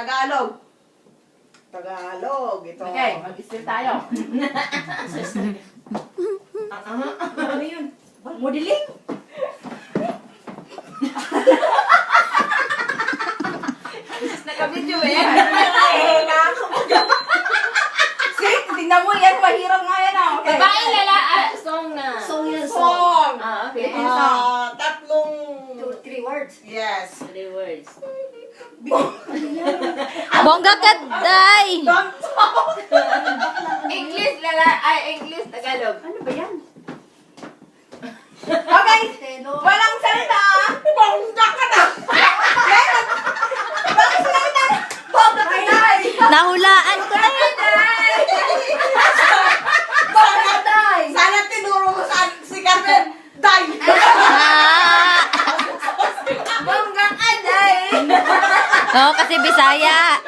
Tagalog. Tagalog. Ito. Okay, mag-still tayo. Ano yun? Modeling? Naka-video eh. See, tingnan mo yan. Mahirap nga yan ah. Okay. Babae, song na. Song yan, song. Song. Okay. Tatlong... 3 words. Yes. 3 words. Bongga ka, day! English, English, Tagalog. Ano ba yan? Okay. Telo. Walang salita ah. Bongga ka na! Bakit salita? Bongga ka na. Nahulaan ko na yun. Bongga day. Sana tinuro mo sa si Carmen. Day! Ah! Bongga ka day. Oo, kasi Bisaya.